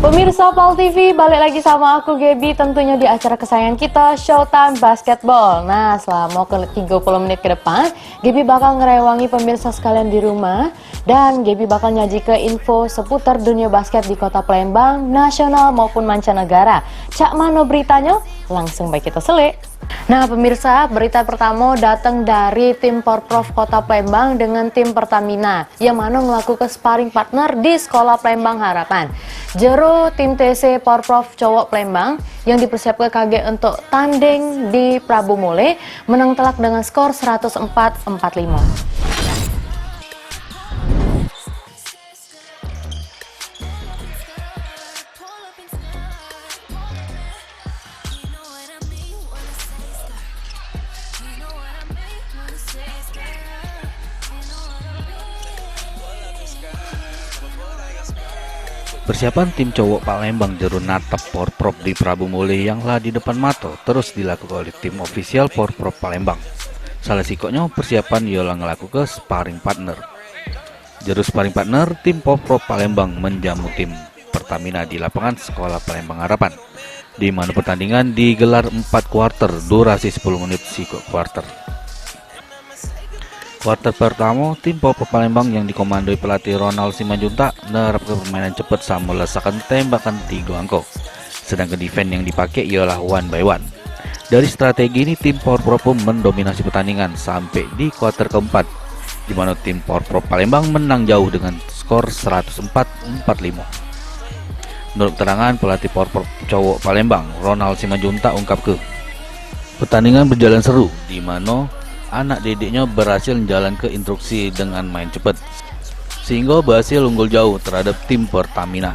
Pemirsa PAL TV, balik lagi sama aku Gaby, tentunya di acara kesayangan kita, Showtime Basketball. Nah, selama 30 menit ke depan, Gaby bakal ngerewangi pemirsa sekalian di rumah. Dan Gaby bakal nyaji ke info seputar dunia basket di kota Palembang, nasional maupun mancanegara. Cak mano beritanya? Langsung baik kita selik. Nah pemirsa, berita pertama datang dari tim Porprov Kota Palembang dengan tim Pertamina yang mana melakukan sparring partner di Sekolah Palembang Harapan. Jero tim TC Porprov Cowok Palembang yang dipersiapkan KG untuk tanding di Prabu Mule menang telak dengan skor 104-45. Persiapan tim cowok Palembang jero natap Porprov di Prabu Mule yang lah di depan mata terus dilakukan oleh tim ofisial Porprov Palembang. Salah sikoknya persiapan ialah ngelakukan sparring partner. Jero sparring partner tim Porprov Palembang menjamu tim Pertamina di lapangan Sekolah Palembang Harapan, di mana pertandingan digelar 4 kuarter durasi 10 menit sikok kuarter. Kuarter pertama, tim Porprov Palembang yang dikomandoi pelatih Ronald Simanjuntak menerapkan permainan cepat sama lesakan tembakan 3 angka. Sedangkan defense yang dipakai ialah one by one. Dari strategi ini, tim Porprov pun mendominasi pertandingan sampai di kuarter keempat, di mana tim Porprov Palembang menang jauh dengan skor 104-45. Menurut keterangan pelatih Porprov cowok Palembang, Ronald Simanjuntak ungkap pertandingan berjalan seru, di mana anak didiknya berhasil menjalankan instruksi dengan main cepat, sehingga berhasil unggul jauh terhadap tim Pertamina.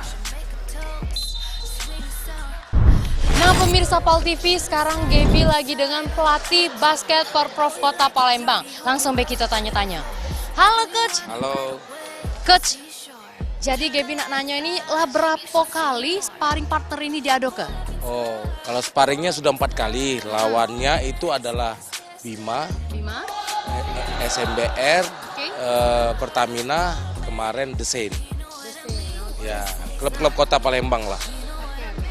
Nah pemirsa PAL TV, sekarang Gaby lagi dengan pelatih basket Porprov Kota Palembang. Langsung baik kita tanya-tanya. Halo Coach. Halo. Coach, jadi Gaby nak nanya ini lah berapa kali sparring partner ini diadokan? Oh, kalau sparringnya sudah 4 kali. Lawannya itu adalah Bima, SMBR, okay. Pertamina, kemarin The Saint. Ya, klub-klub kota Palembang lah.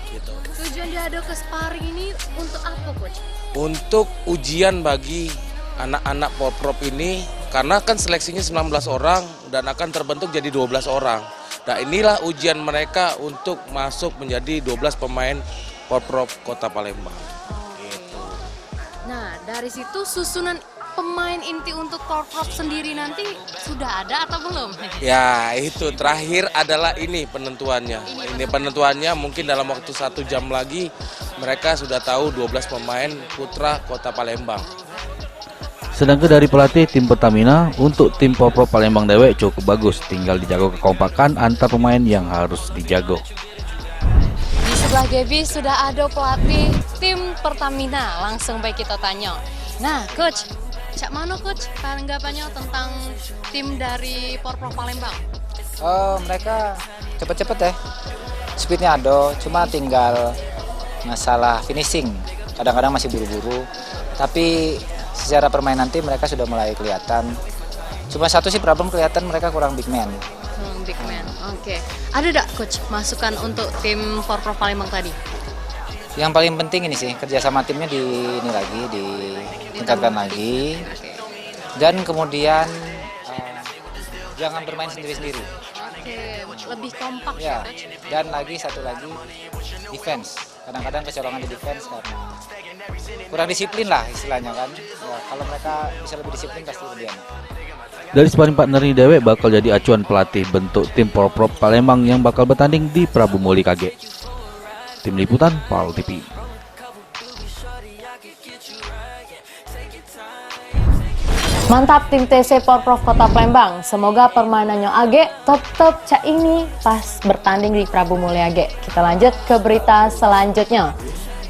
Gitu. Tujuan diadokan sparring ini untuk apa, Coach? Untuk ujian bagi anak-anak Porprov ini, karena kan seleksinya 19 orang dan akan terbentuk jadi 12 orang. Nah inilah ujian mereka untuk masuk menjadi 12 pemain Porprov Kota Palembang. Nah, dari situ susunan pemain inti untuk Porprov sendiri nanti sudah ada atau belum? Ya, itu terakhir adalah ini penentuannya. Ini penentuannya mungkin dalam waktu 1 jam lagi mereka sudah tahu 12 pemain putra Kota Palembang. Sedangkan dari pelatih tim Pertamina, untuk tim Porprov Palembang dewek cukup bagus, tinggal dijaga kekompakan antar pemain yang harus dijaga. Sebelah Gaby sudah ada pelatih tim Pertamina, langsung baik kita tanya. Nah Coach, cak mana Coach tanggapannya tentang tim dari Porprov Palembang? Mereka cepet-cepet ya, speednya ada, cuma tinggal masalah finishing, kadang-kadang masih buru-buru, tapi secara permainan tim mereka sudah mulai kelihatan. Cuma satu sih problem, kelihatan mereka kurang big man. Big man, oke. Ada gak Coach masukan untuk tim Porprov Palembang tadi? Yang paling penting ini sih, kerjasama timnya ditingkatkan lagi. Okay. Dan kemudian jangan bermain sendiri-sendiri. Oke, lebih kompak Ya, Coach. dan satu lagi defense. Kadang-kadang kecolongan di defense karena kurang disiplin lah istilahnya kan. Ya, kalau mereka bisa lebih disiplin pasti lebih enak. Dari sparring partner ini dewek bakal jadi acuan pelatih bentuk tim Porprov Palembang yang bakal bertanding di Prabu Muli KG. Tim Liputan PAL TV. Mantap tim TC Porprov Kota Palembang. Semoga permainannya Age tetap cak ini pas bertanding di Prabu Mule Age. Kita lanjut ke berita selanjutnya.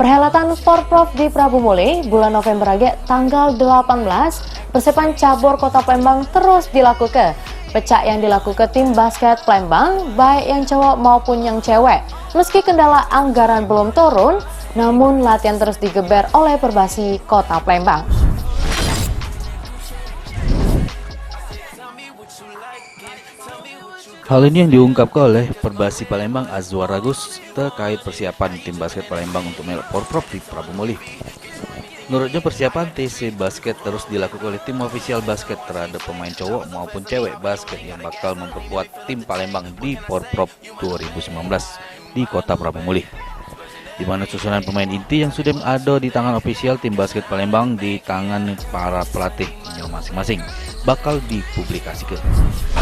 Perhelatan Porprov di Prabu Mule bulan November Age tanggal 18. Persiapan cabur Kota Palembang terus dilakukan. Pecak yang dilakukan tim basket Palembang, baik yang cowok maupun yang cewek. Meski kendala anggaran belum turun, namun latihan terus digeber oleh Perbasi Kota Palembang. Hal ini yang diungkapkan oleh Perbasi Palembang Azwar Agus terkait persiapan tim basket Palembang untuk melok Porprov di Prabu Muli. Menurutnya persiapan TC Basket terus dilakukan oleh tim ofisial basket terhadap pemain cowok maupun cewek basket yang bakal memperkuat tim Palembang di Porprov 2019 di Kota Prabu Muli. Di mana susunan pemain inti yang sudah ada di tangan ofisial tim basket Palembang di tangan para pelatihnya masing-masing bakal dipublikasikan.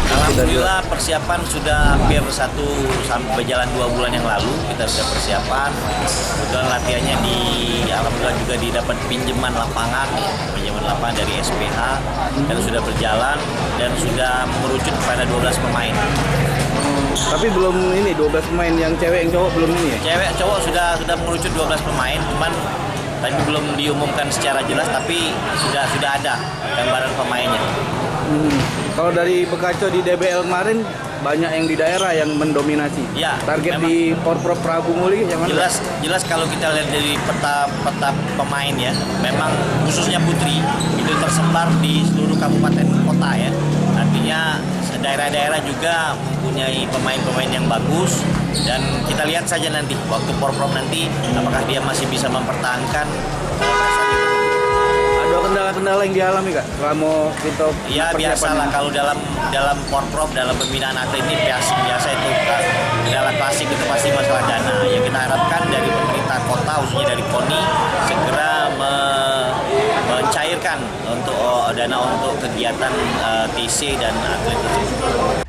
Alhamdulillah persiapan sudah hampir 1 sampai berjalan 2 bulan yang lalu kita sudah persiapan. Kebetulan latihannya alhamdulillah juga didapat pinjaman lapangan dari SPH dan sudah berjalan dan sudah mengerucut kepada 12 pemain. Tapi belum ini 12 pemain yang cewek yang cowok belum ini ya? Cewek cowok sudah mengerucut 12 pemain, cuman tadi belum diumumkan secara jelas tapi sudah ada gambaran pemainnya. Kalau dari Bekaco di DBL kemarin banyak yang di daerah yang mendominasi. Ya, target memang, di Porprov Prabu Muli yang mana? Jelas kalau kita lihat dari peta pemain ya, memang khususnya putri itu tersebar di seluruh kabupaten kota ya. Artinya daerah-daerah juga mempunyai pemain-pemain yang bagus dan kita lihat saja nanti waktu Porprov nanti apakah dia masih bisa mempertahankan prestasi. Ada kendala-kendala yang dialami Kak selama kita Ya biasalah kalau dalam Porprov, dalam pembinaan atlet ini biasa itu kendala klasik itu pasti masalah dana. Yang kita harapkan dari pemerintah kota khususnya dari KONI segera mencairkan untuk dana untuk kegiatan TC dan atlet tersebut.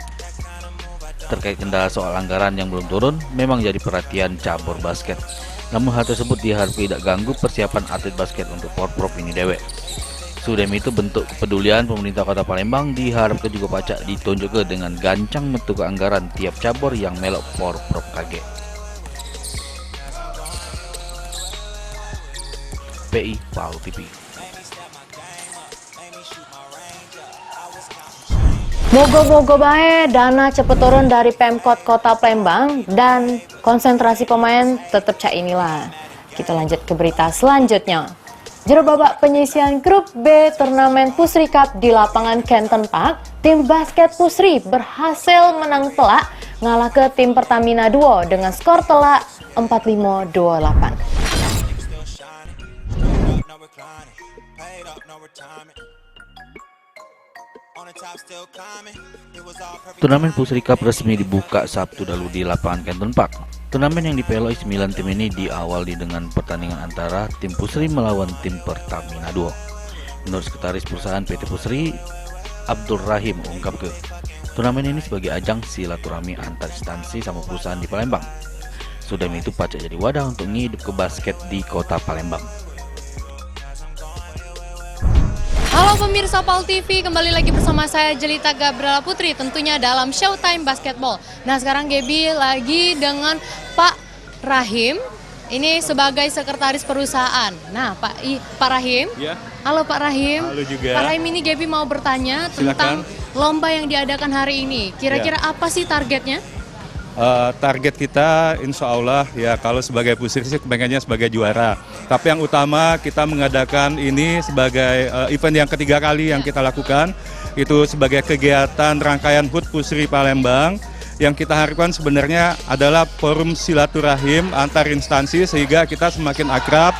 Terkait kendala soal anggaran yang belum turun memang jadi perhatian cabur basket. Namun hal tersebut diharapkan tidak ganggu persiapan atlet basket untuk Porprov ini dewek. Sudah itu bentuk kepedulian pemerintah Kota Palembang diharapkan juga pacak ditunjukkan dengan gancang metu ke anggaran tiap cabur yang melok Porprov KG. PI PAL TV. Moga-moga bae dana cepet turun dari Pemkot Kota Palembang dan konsentrasi pemain tetap cak inilah. Kita lanjut ke berita selanjutnya. Jero babak penyisian grup B turnamen Pusri Cup di lapangan Canton Park, tim basket Pusri berhasil menang telak ngalah ke tim Pertamina 2 dengan skor telak 45-28. Turnamen Pusri Cup resmi dibuka Sabtu lalu di lapangan Canton Park. Turnamen yang dipeloi 9 tim ini diawali dengan pertandingan antara tim Pusri melawan tim Pertamina 2. Menurut Sekretaris Perusahaan PT Pusri, Abdul Rahim ungkapkan, turnamen ini sebagai ajang silaturahmi antar instansi sama perusahaan di Palembang. Sudah itu pacak jadi wadah untuk ngidup ke basket di Kota Palembang. Halo pemirsa PAL TV, kembali lagi bersama saya Jelita Gabriela Putri tentunya dalam Showtime Basketball. Nah sekarang Gaby lagi dengan Pak Rahim, ini sebagai sekretaris perusahaan. Nah Pak Rahim, ya. Halo Pak Rahim. Halo juga. Pak Rahim, ini Gaby mau bertanya tentang lomba yang diadakan hari ini. Kira-kira apa sih targetnya? Target kita insya Allah ya kalau sebagai Pusri sih kepengennya sebagai juara. Tapi yang utama kita mengadakan ini sebagai event yang ketiga kali yang kita lakukan. Itu sebagai kegiatan rangkaian HUT Pusri Palembang. Yang kita harapkan sebenarnya adalah forum silaturahim antar instansi sehingga kita semakin akrab.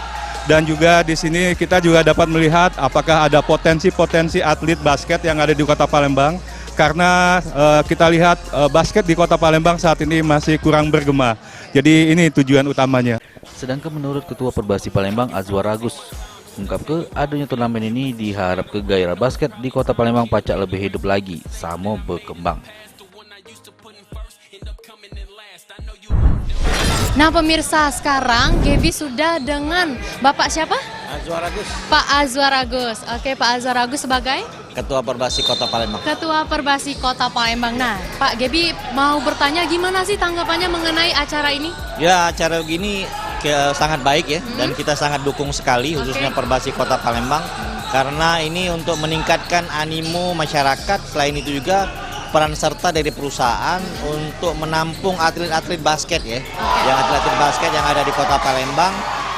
Dan juga di sini kita juga dapat melihat apakah ada potensi-potensi atlet basket yang ada di Kota Palembang. Karena kita lihat basket di Kota Palembang saat ini masih kurang bergema. Jadi ini tujuan utamanya. Sedangkan menurut Ketua Perbasi Palembang Azwar Agus, ungkap ke adanya turnamen ini diharap ke gairah basket di Kota Palembang pacak lebih hidup lagi, sama berkembang. Nah pemirsa, sekarang Gaby sudah dengan Bapak siapa? Azwar Agus, Pak Azwar Agus. Oke, Pak Azwar Agus sebagai Ketua Perbasi Kota Palembang. Ketua Perbasi Kota Palembang. Nah, Pak Gaby mau bertanya gimana sih tanggapannya mengenai acara ini? Ya acara begini sangat baik ya dan kita sangat dukung sekali khususnya Perbasi Kota Palembang karena ini untuk meningkatkan animo masyarakat. Selain itu juga peran serta dari perusahaan untuk menampung atlet-atlet basket ya, yang atlet-atlet basket yang ada di Kota Palembang.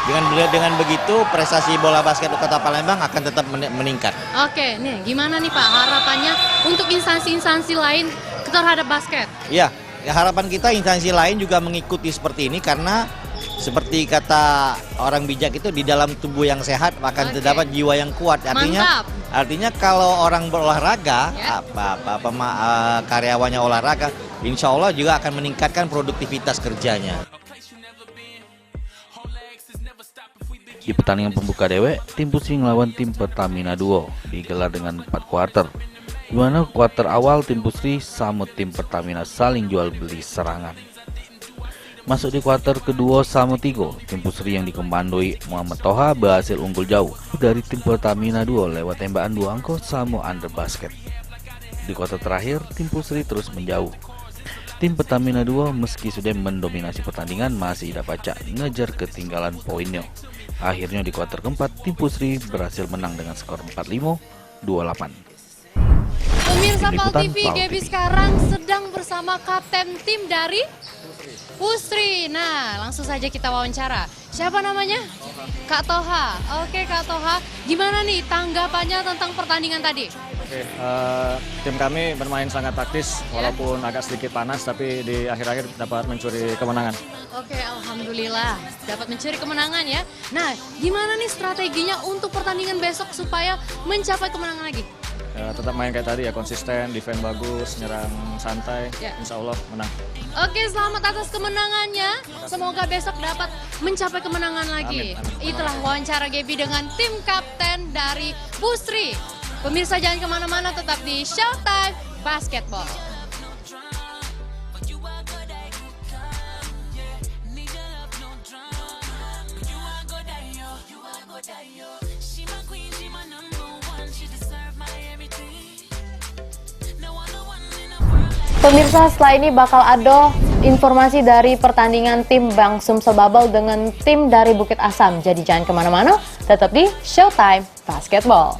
Dengan begitu prestasi bola basket di Kota Palembang akan tetap meningkat. Oke, nih gimana nih Pak harapannya untuk instansi-instansi lain terhadap basket. Iya, ya harapan kita instansi lain juga mengikuti seperti ini karena seperti kata orang bijak itu di dalam tubuh yang sehat akan terdapat jiwa yang kuat. Artinya kalau orang berolahraga, karyawannya olahraga, insya Allah juga akan meningkatkan produktivitas kerjanya. Di pertandingan pembuka dewek, tim Pusri melawan tim Pertamina Duo digelar dengan 4 kuarter. Di mana kuarter awal tim Pusri sama tim Pertamina saling jual beli serangan. Masuk di kuarter kedua sama 3, tim Pusri yang dikemandoi Muhammad Toha berhasil unggul jauh dari tim Pertamina Duo lewat tembakan 2 angka sama under basket. Di kuarter terakhir, tim Pusri terus menjauh. Tim Pertamina Duo meski sudah mendominasi pertandingan masih dapat ngejar ketinggalan poinnya. Akhirnya di kuarter keempat, tim Pusri berhasil menang dengan skor 45-28. Pemirsa Tim PAL Liputan, TV, PAL Gaby TV. sekarang sedang bersama kapten tim dari Pusri. Nah, langsung saja kita wawancara. Siapa namanya? Kak Toha. Oke, Kak Toha. Gimana nih tanggapannya tentang pertandingan tadi? Oke, tim kami bermain sangat taktis, walaupun agak sedikit panas, tapi di akhir-akhir dapat mencuri kemenangan. Oke, alhamdulillah dapat mencuri kemenangan ya. Nah, gimana nih strateginya untuk pertandingan besok supaya mencapai kemenangan lagi? Tetap main kayak tadi ya, konsisten, defense bagus, nyerang santai, insya Allah menang. Oke, selamat atas kemenangannya. Semoga besok dapat mencapai kemenangan lagi. Amin. Itulah wawancara Gaby dengan tim kapten dari Pusri. Pemirsa jangan kemana-mana, tetap di Showtime Basketball. Pemirsa, setelah ini bakal ada informasi dari pertandingan tim Bang Sumsel Bubble dengan tim dari Bukit Asam. Jadi jangan kemana-mana, tetap di Showtime Basketball.